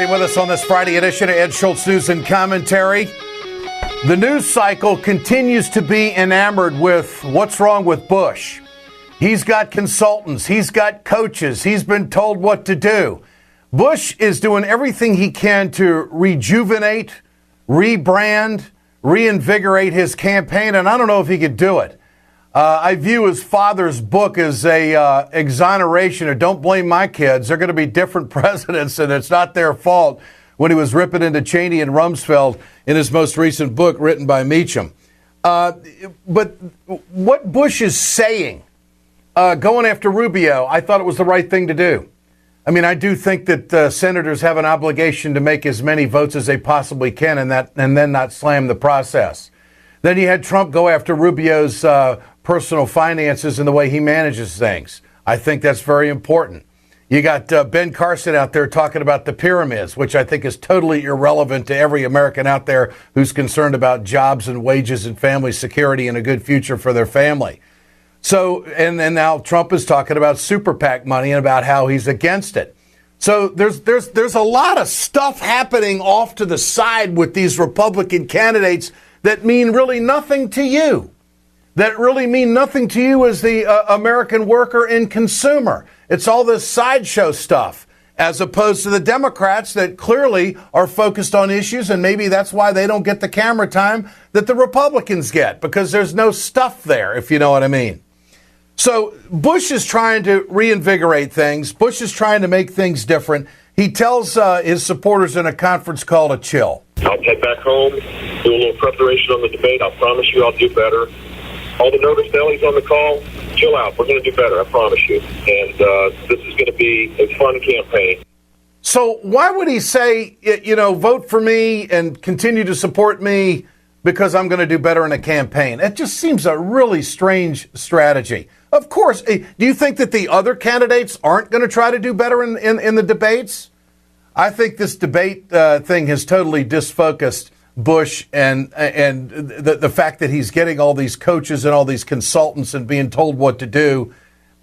everybody with us on this Friday edition of Ed Schultz News and Commentary. The news cycle continues to be enamored with what's wrong with Bush. He's got consultants. He's got coaches. He's been told what to do. Bush is doing everything he can to rejuvenate, rebrand, reinvigorate his campaign, and I don't know if he could do it. I view his father's book as a exoneration of don't blame my kids. They're going to be different presidents, and it's not their fault when he was ripping into Cheney and Rumsfeld in his most recent book written by Meacham. But what Bush is saying, going after Rubio, I thought it was the right thing to do. I mean, I do think that senators have an obligation to make as many votes as they possibly can and then not slam the process. Then you had Trump go after Rubio's personal finances and the way he manages things. I think that's very important. You got Ben Carson out there talking about the pyramids, which I think is totally irrelevant to every American out there who's concerned about jobs and wages and family security and a good future for their family. So, and now Trump is talking about super PAC money and about how he's against it. So there's a lot of stuff happening off to the side with these Republican candidates that mean really nothing to you. That really mean nothing to you as the American worker and consumer. It's all this sideshow stuff, as opposed to the Democrats that clearly are focused on issues, and maybe that's why they don't get the camera time that the Republicans get, because there's no stuff there, if you know what I mean. So Bush is trying to reinvigorate things. Bush is trying to make things different. He tells his supporters in a conference call to chill. I'll head back home, do a little preparation on the debate. I promise you I'll do better. All the nervous Nellies on the call, chill out. We're going to do better, I promise you. And this is going to be a fun campaign. So why would he say, vote for me and continue to support me because I'm going to do better in a campaign? It just seems a really strange strategy. Of course, do you think that the other candidates aren't going to try to do better in the debates? I think this debate thing has totally disfocused Bush and the fact that he's getting all these coaches and all these consultants and being told what to do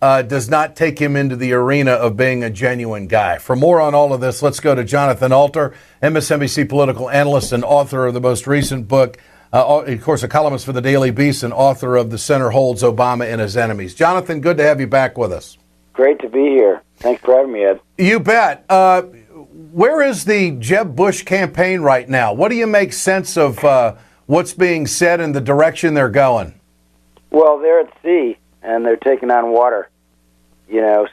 does not take him into the arena of being a genuine guy. For more on all of this, let's go to Jonathan Alter, MSNBC political analyst and author of the most recent book, of course, a columnist for the Daily Beast and author of The Center Holds Obama and His Enemies. Jonathan, good to have you back with us. Great to be here. Thanks for having me, Ed. You bet. Where is the Jeb Bush campaign right now? What do you make sense of what's being said and the direction they're going? Well, they're at sea, and they're taking on water.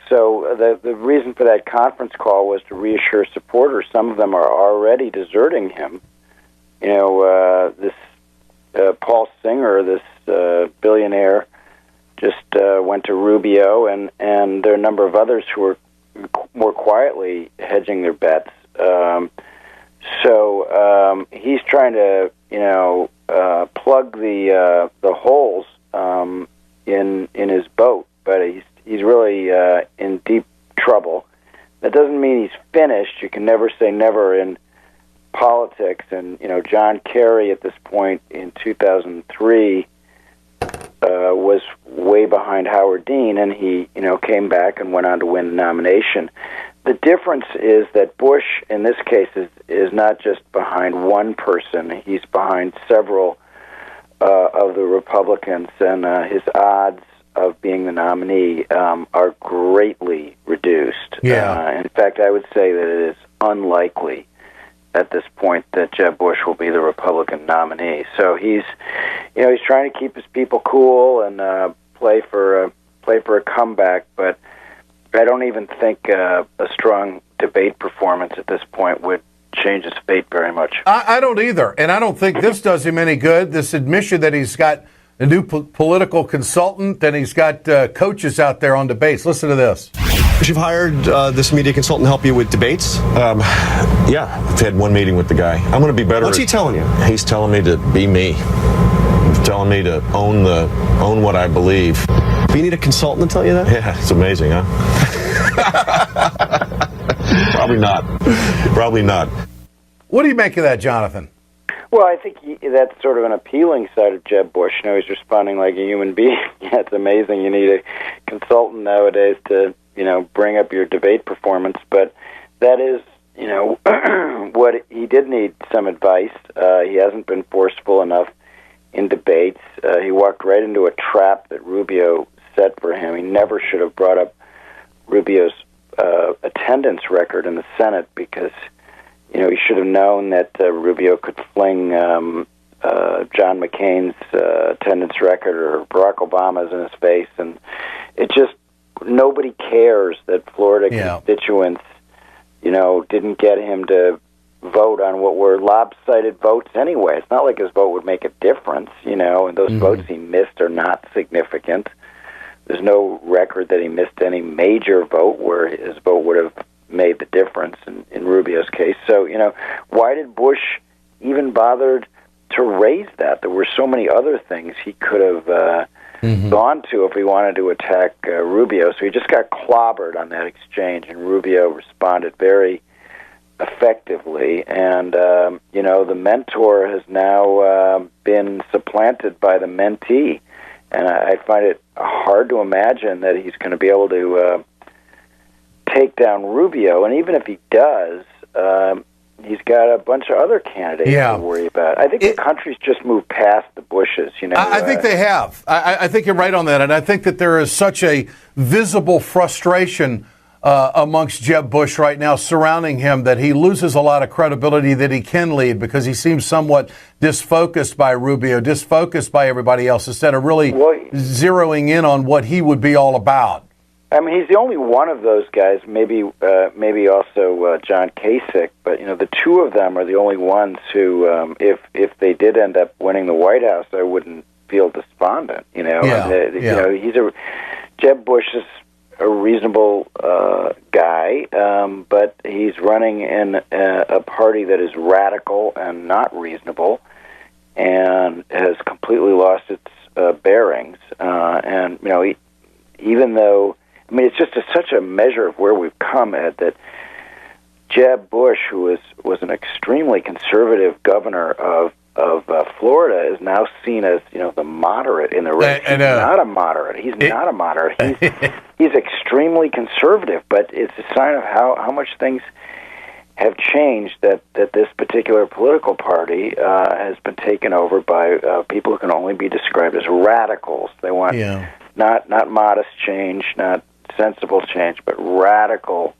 So the reason for that conference call was to reassure supporters. Some of them are already deserting him. This Paul Singer, this billionaire, just went to Rubio, and there are a number of others who are more quietly hedging their bets. So he's trying to, plug the holes in his boat, but he's really in deep trouble. That doesn't mean he's finished. You can never say never in politics. And John Kerry at this point in 2003 was way behind Howard Dean, and he came back and went on to win the nomination. The difference is that Bush, in this case, is not just behind one person. He's behind several of the Republicans, and his odds of being the nominee are greatly reduced. Yeah. In fact, I would say that it is unlikely at this point that Jeb Bush will be the Republican nominee. So he's trying to keep his people cool and play for a comeback, but I don't even think a strong debate performance at this point would change his fate very much. I don't either, and I don't think this does him any good. This admission that he's got a new political consultant and he's got coaches out there on debates. Listen to this. You've hired this media consultant to help you with debates? Yeah, I've had one meeting with the guy. I'm going to be better. What's he telling you? He's telling me to be me. He's telling me to own what I believe. Do you need a consultant to tell you that? Yeah, it's amazing, huh? Probably not. Probably not. What do you make of that, Jonathan? Well, I think that's sort of an appealing side of Jeb Bush. He's responding like a human being. Yeah, it's amazing. You need a consultant nowadays to, bring up your debate performance. But that is what he did need some advice. He hasn't been forceful enough in debates. He walked right into a trap that Rubio set for him. He never should have brought up Rubio's attendance record in the Senate because, he should have known that Rubio could fling John McCain's attendance record or Barack Obama's in his face, and it just nobody cares that Florida constituents, didn't get him to vote on what were lopsided votes anyway. It's not like his vote would make a difference, and those votes he missed are not significant. There's no record that he missed any major vote where his vote would have made the difference in Rubio's case. So, why did Bush even bother to raise that? There were so many other things he could have gone to if he wanted to attack Rubio. So he just got clobbered on that exchange, and Rubio responded very effectively. And, the mentor has now been supplanted by the mentee. And I find it hard to imagine that he's going to be able to take down Rubio. And even if he does, he's got a bunch of other candidates to worry about. I think the country's just moved past the Bushes. I think they have. I think you're right on that. And I think that there is such a visible frustration amongst Jeb Bush right now surrounding him that he loses a lot of credibility that he can lead because he seems somewhat disfocused by Rubio, disfocused by everybody else instead of really zeroing in on what he would be all about. I mean, he's the only one of those guys, maybe also John Kasich, but, the two of them are the only ones who, if they did end up winning the White House, I wouldn't feel despondent, Jeb Bush is a reasonable guy, but he's running in a party that is radical and not reasonable and has completely lost its bearings. Even though, it's just such a measure of where we've come, Ed, that Jeb Bush, who was an extremely conservative governor of Florida, is now seen as the moderate in the race. He's not a moderate. He's not a moderate. He's extremely conservative, but it's a sign of how much things have changed that this particular political party has been taken over by people who can only be described as radicals. They want not modest change, not sensible change, but radical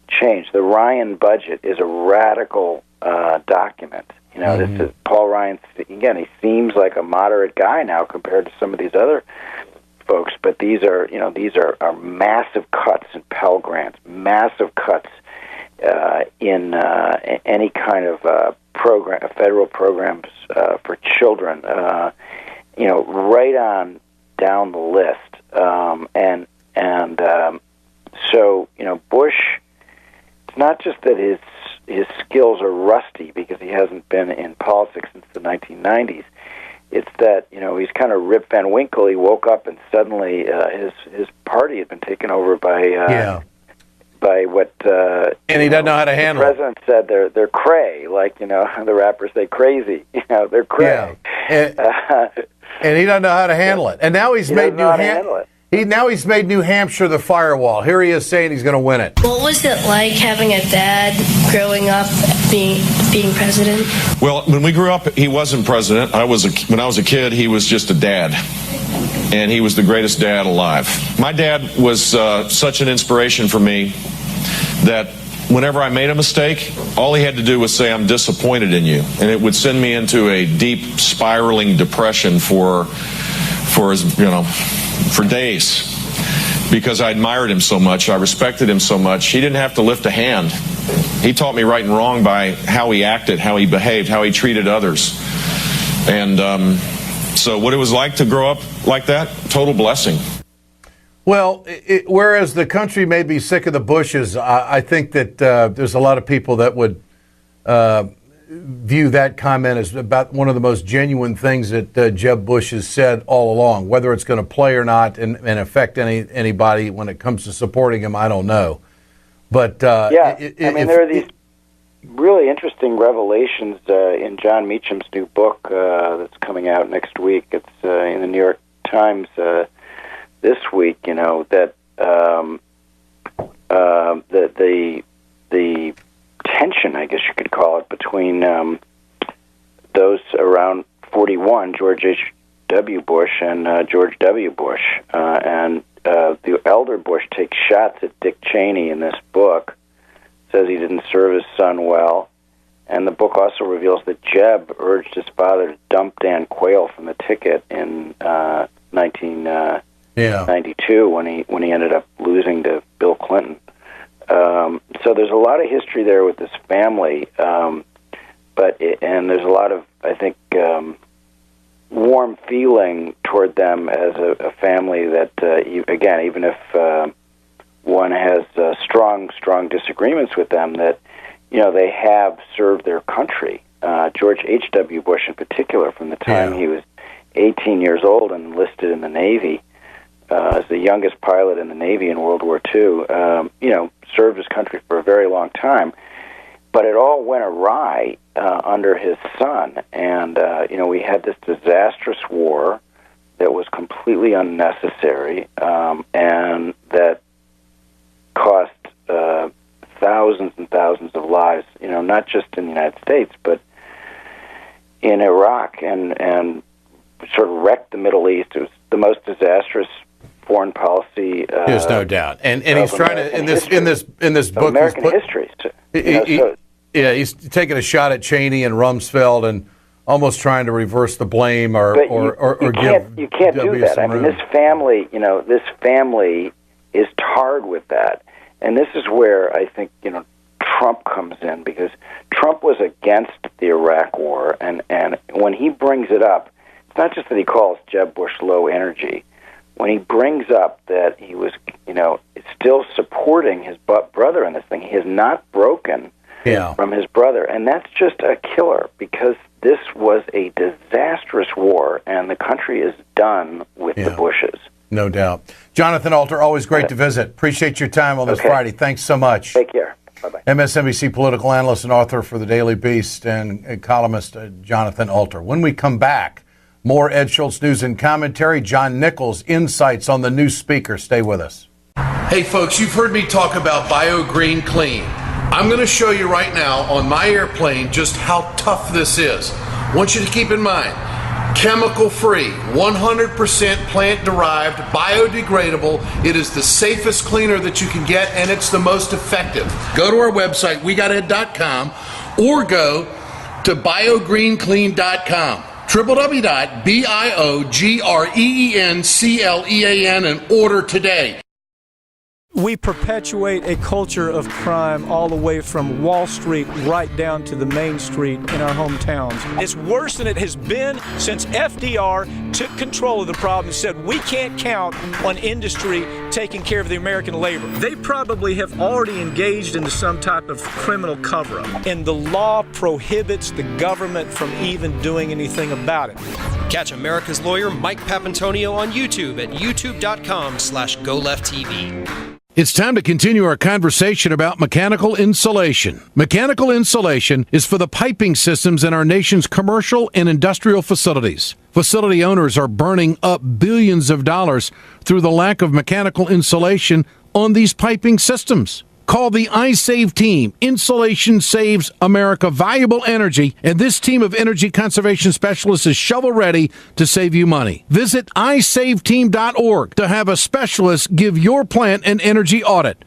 change. The Ryan budget is a radical document. This is Paul Ryan. Again, he seems like a moderate guy now compared to some of these other folks, but these are massive cuts in Pell Grants, massive cuts in any kind of program, federal programs for children. Right on down the list, so Bush. It's not just that his skills are rusty because he hasn't been in politics since the 1990s. It's that he's kind of Rip Van Winkle. He woke up and suddenly his party had been taken over by what and he doesn't know how to handle it. The president said they're cray, like the rappers say crazy. They're cray. Yeah. And he doesn't know how to handle it. And now he's made He's made New Hampshire the firewall. Here he is saying he's going to win it. What was it like having a dad growing up being president? Well, when we grew up, he wasn't president. When I was a kid, he was just a dad. And he was the greatest dad alive. My dad was such an inspiration for me that whenever I made a mistake, all he had to do was say, "I'm disappointed in you." And it would send me into a deep spiraling depression for days, because I admired him so much, I respected him so much. He didn't have to lift a hand. He taught me right and wrong by how he acted, how he behaved, how he treated others. And so what it was like to grow up like that, total blessing. Well, whereas the country may be sick of the Bushes, I think that there's a lot of people that would view that comment as about one of the most genuine things that Jeb Bush has said all along. Whether it's going to play or not and affect anybody when it comes to supporting him, I don't know. But there are these really interesting revelations in John Meacham's new book that's coming out next week. It's in the New York Times this week. That the tension, I guess you could call it, between those around 41, George H.W. Bush and George W. Bush. And the elder Bush takes shots at Dick Cheney in this book, says he didn't serve his son well. And the book also reveals that Jeb urged his father to dump Dan Quayle from the ticket in 1992 when he ended up losing to Bill Clinton. So there's a lot of history there with this family, and there's a lot of, I think, warm feeling toward them as a family that, again, even if one has strong disagreements with them, that they have served their country. George H.W. Bush, in particular, from the time he was 18 years old and enlisted in the Navy, as the youngest pilot in the Navy in World War II, served his country for a very long time. But it all went awry under his son, and we had this disastrous war that was completely unnecessary, and that cost thousands and thousands of lives, not just in the United States, but in Iraq, and sort of wrecked the Middle East. It was the most disastrous foreign policy. There's no doubt, and he's trying to in this book. American history. He's taking a shot at Cheney and Rumsfeld and almost trying to reverse the blame you can't do that. I mean, this family is tarred with that. And this is where I think, Trump comes in, because Trump was against the Iraq War, and when he brings it up, it's not just that he calls Jeb Bush low energy. When he brings up that he was, still supporting his brother in this thing, he has not broken from his brother. And that's just a killer, because this was a disastrous war, and the country is done with the Bushes. No doubt. Jonathan Alter, always great to visit. Appreciate your time on this Friday. Thanks so much. Take care. Bye-bye. MSNBC political analyst and author for the Daily Beast and columnist Jonathan Alter. When we come back, more Ed Schultz news and commentary. John Nichols, insights on the new speaker. Stay with us. Hey, folks, you've heard me talk about BioGreen Clean. I'm going to show you right now on my airplane just how tough this is. I want you to keep in mind, chemical-free, 100% plant-derived, biodegradable. It is the safest cleaner that you can get, and it's the most effective. Go to our website, wegoted.com, or go to biogreenclean.com. www.biogreenclean and order today. We perpetuate a culture of crime all the way from Wall Street right down to the main street in our hometowns. It's worse than it has been since FDR took control of the problem and said we can't count on industry taking care of the American labor. They probably have already engaged into some type of criminal cover-up, and the law prohibits the government from even doing anything about it. Catch America's lawyer Mike Papantonio on YouTube at youtube.com/GoLeftTV. It's time to continue our conversation about mechanical insulation. Mechanical insulation is for the piping systems in our nation's commercial and industrial facilities. Facility owners are burning up billions of dollars through the lack of mechanical insulation on these piping systems. Call the iSave team. Insulation saves America valuable energy, and this team of energy conservation specialists is shovel-ready to save you money. Visit iSaveTeam.org to have a specialist give your plant an energy audit.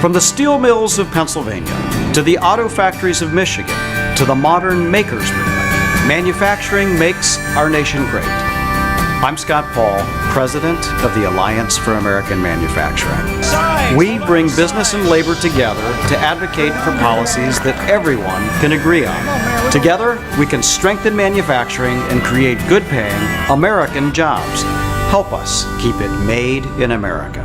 From the steel mills of Pennsylvania, to the auto factories of Michigan, to the modern makers movement, manufacturing makes our nation great. I'm Scott Paul, president of the Alliance for American Manufacturing. We bring business and labor together to advocate for policies that everyone can agree on. Together, we can strengthen manufacturing and create good-paying American jobs. Help us keep it made in America.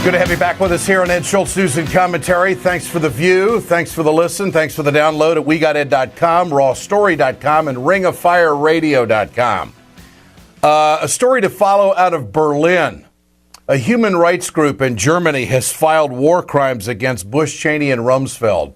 Good to have you back with us here on Ed Schultz News and Commentary. Thanks for the view. Thanks for the listen. Thanks for the download at WeGotEd.com, RawStory.com, and RingOfFireRadio.com. A story to follow out of Berlin. A human rights group in Germany has filed war crimes against Bush, Cheney, and Rumsfeld.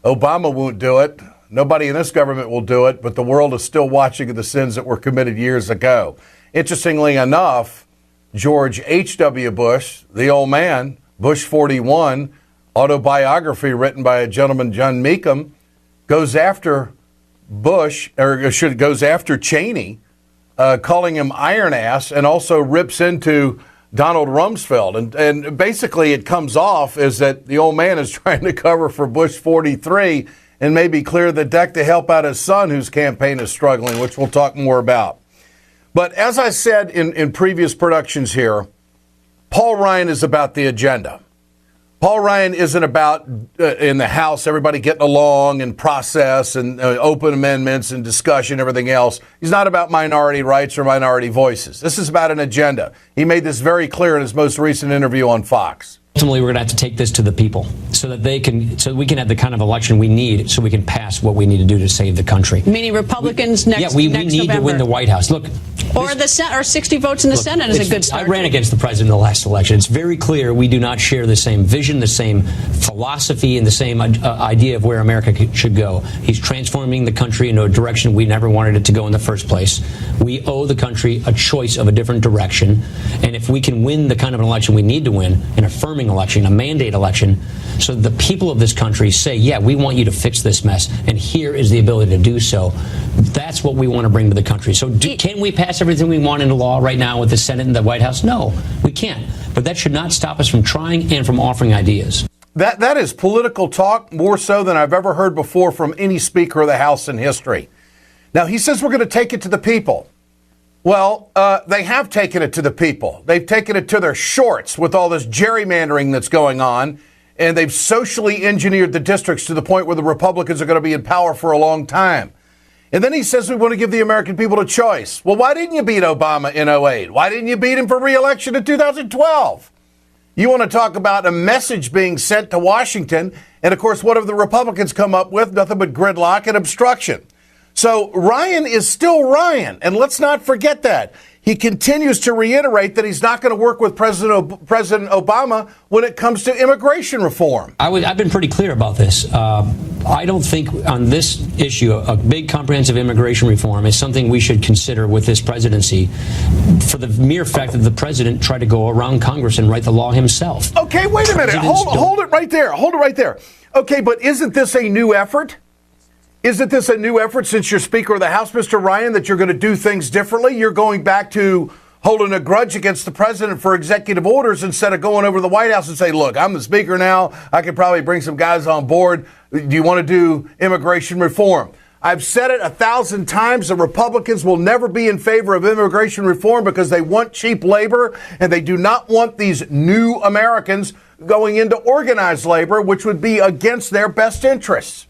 Obama won't do it. Nobody in this government will do it, but the world is still watching the sins that were committed years ago. Interestingly enough, George H.W. Bush, the old man, Bush 41, autobiography written by a gentleman, John Nichols, goes after Bush, goes after Cheney, calling him iron ass, and also rips into Donald Rumsfeld. And basically it comes off as that the old man is trying to cover for Bush 43 and maybe clear the deck to help out his son, whose campaign is struggling, which we'll talk more about. But as I said in previous productions here, Paul Ryan is about the agenda. Paul Ryan isn't about, in the House, everybody getting along and process and open amendments and discussion, everything else. He's not about minority rights or minority voices. This is about an agenda. He made this very clear in his most recent interview on Fox. Ultimately, we're going to have to take this to the people so that we can have the kind of election we need so we can pass what we need to do to save the country. Meaning Republicans next we next need November. To win the White House. Look. Or the Senate, or 60 votes in the Senate is a good start. I ran against the president in the last election. It's very clear we do not share the same vision, the same philosophy, and the same idea of where America should go. He's transforming the country into a direction we never wanted it to go in the first place. We owe the country a choice of a different direction. And if we can win the kind of an election we need to win, an affirming election, a mandate election, so the people of this country say, yeah, we want you to fix this mess, and here is the ability to do so. That's what we want to bring to the country. So can we pass everything we want into law right now with the Senate and the White House? No, we can't. But that should not stop us from trying and from offering ideas. That is political talk, more so than I've ever heard before from any Speaker of the House in history. Now, he says we're going to take it to the people. Well, they have taken it to the people. They've taken it to their shorts with all this gerrymandering that's going on, and they've socially engineered the districts to the point where the Republicans are going to be in power for a long time. And then he says we want to give the American people a choice. Well, why didn't you beat Obama in 2008? Why didn't you beat him for re-election in 2012? You want to talk about a message being sent to Washington. And, of course, what have the Republicans come up with? Nothing but gridlock and obstruction. So Ryan is still Ryan. And let's not forget that. He continues to reiterate that he's not going to work with President Obama when it comes to immigration reform. I've been pretty clear about this. I don't think on this issue, a big comprehensive immigration reform is something we should consider with this presidency for the mere fact that the president tried to go around Congress and write the law himself. Okay, wait a minute. Hold it right there. Hold it right there. Okay, but isn't this a new effort? Isn't this a new effort since you're Speaker of the House, Mr. Ryan, that you're going to do things differently? You're going back to holding a grudge against the president for executive orders instead of going over to the White House and say, look, I'm the Speaker now. I could probably bring some guys on board. Do you want to do immigration reform? I've said it 1,000 times. The Republicans will never be in favor of immigration reform because they want cheap labor and they do not want these new Americans going into organized labor, which would be against their best interests.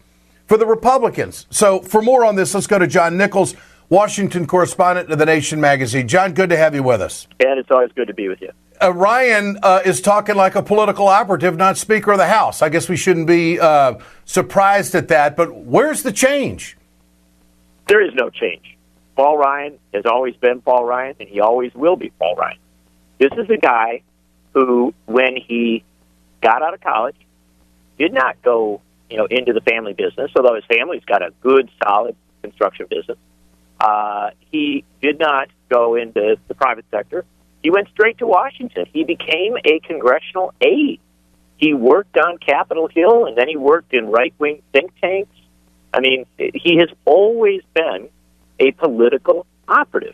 For the Republicans. So for more on this, let's go to John Nichols, Washington correspondent of The Nation magazine. John, good to have you with us. And it's always good to be with you. Ryan is talking like a political operative, not Speaker of the House. I guess we shouldn't be surprised at that, but where's the change? There is no change. Paul Ryan has always been Paul Ryan, and he always will be Paul Ryan. This is a guy who, when he got out of college, did not go into the family business, although his family's got a good, solid construction business. He did not go into the private sector. He went straight to Washington. He became a congressional aide. He worked on Capitol Hill, and then he worked in right-wing think tanks. I mean, he has always been a political operative.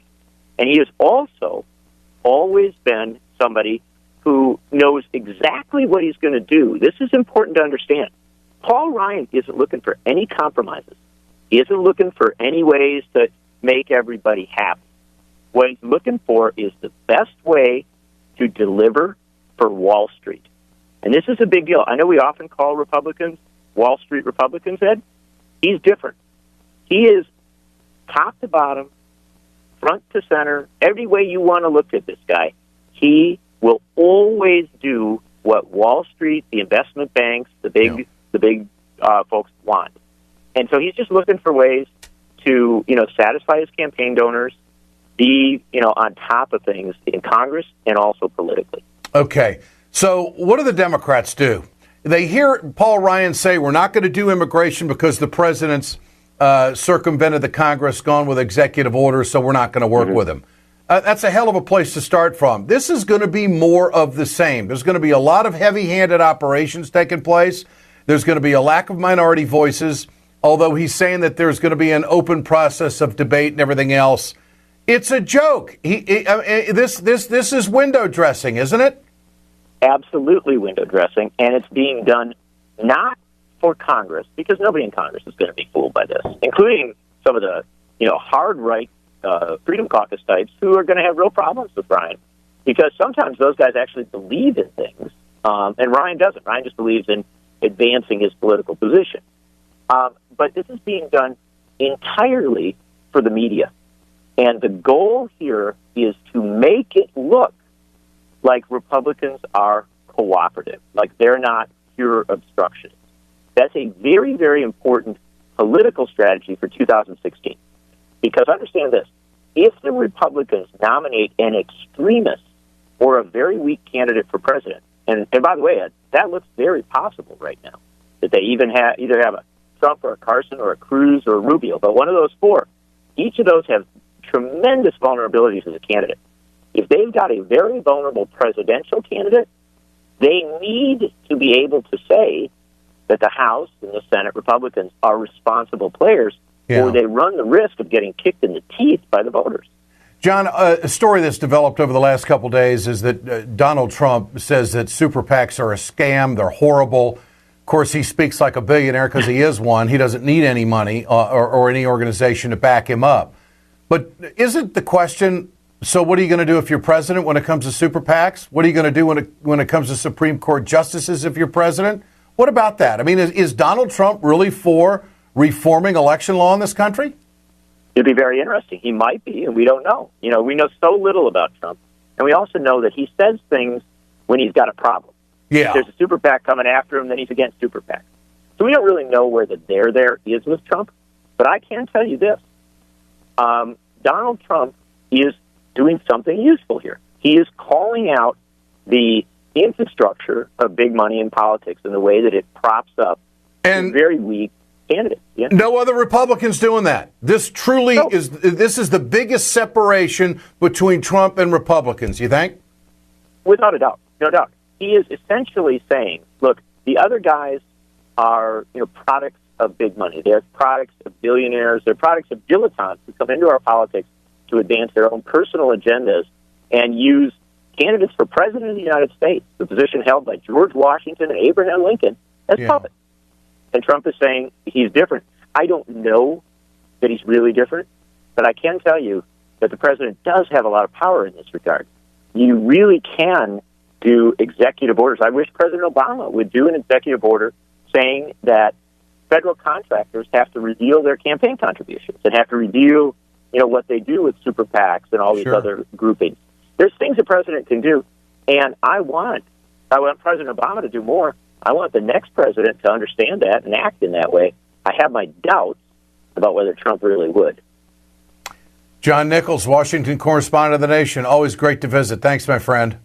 And he has also always been somebody who knows exactly what he's going to do. This is important to understand. Paul Ryan isn't looking for any compromises. He isn't looking for any ways to make everybody happy. What he's looking for is the best way to deliver for Wall Street. And this is a big deal. I know we often call Republicans Wall Street Republicans, Ed. He's different. He is top to bottom, front to center, every way you want to look at this guy. He will always do what Wall Street, the investment banks, the big folks want. And so he's just looking for ways to, satisfy his campaign donors, be, on top of things in Congress and also politically. Okay. So what do the Democrats do? They hear Paul Ryan say we're not going to do immigration because the president's circumvented the Congress, gone with executive orders, so we're not going to work with him. That's a hell of a place to start from. This is going to be more of the same. There's going to be a lot of heavy-handed operations taking place. There's going to be a lack of minority voices, although he's saying that there's going to be an open process of debate and everything else. It's a joke. This is window dressing, isn't it? Absolutely window dressing, and it's being done not for Congress, because nobody in Congress is going to be fooled by this, including some of the hard right Freedom Caucus types who are going to have real problems with Ryan, because sometimes those guys actually believe in things, and Ryan doesn't. Ryan just believes in advancing his political position. But this is being done entirely for the media. And the goal here is to make it look like Republicans are cooperative, like they're not pure obstructionists. That's a very, very important political strategy for 2016. Because understand this, if the Republicans nominate an extremist or a very weak candidate for president, and by the way, that looks very possible right now, that they even either have a Trump or a Carson or a Cruz or a Rubio, but one of those four, each of those have tremendous vulnerabilities as a candidate. If they've got a very vulnerable presidential candidate, they need to be able to say that the House and the Senate Republicans are responsible players, or they run the risk of getting kicked in the teeth by the voters. John, a story that's developed over the last couple of days is that Donald Trump says that super PACs are a scam, they're horrible. Of course, he speaks like a billionaire because he is one. He doesn't need any money or any organization to back him up. But isn't the question, so what are you going to do if you're president when it comes to super PACs? What are you going to do when it comes to Supreme Court justices if you're president? What about that? I mean, is Donald Trump really for reforming election law in this country? It'd be very interesting. He might be, and we don't know. We know so little about Trump. And we also know that he says things when he's got a problem. Yeah. If there's a super PAC coming after him, then he's against super PAC. So we don't really know where the there is with Trump. But I can tell you this. Donald Trump is doing something useful here. He is calling out the infrastructure of big money in politics and the way that it props up a very weak candidate. Yeah. No other Republicans doing that. This truly is the biggest separation between Trump and Republicans, you think? Without a doubt. No doubt. He is essentially saying, look, the other guys are, products of big money. They're products of billionaires. They're products of dilettantes who come into our politics to advance their own personal agendas and use candidates for president of the United States, the position held by George Washington and Abraham Lincoln, as puppets. And Trump is saying he's different. I don't know that he's really different, but I can tell you that the president does have a lot of power in this regard. You really can do executive orders. I wish President Obama would do an executive order saying that federal contractors have to reveal their campaign contributions and have to reveal, what they do with super PACs and all these other groupings. There's things the president can do, and I want President Obama to do more. I want the next president to understand that and act in that way. I have my doubts about whether Trump really would. John Nichols, Washington correspondent of The Nation. Always great to visit. Thanks, my friend.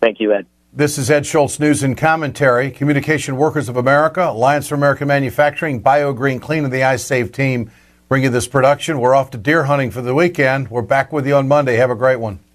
Thank you, Ed. This is Ed Schultz, News and Commentary. Communication Workers of America, Alliance for American Manufacturing, BioGreen Clean, and the iSave team bring you this production. We're off to deer hunting for the weekend. We're back with you on Monday. Have a great one.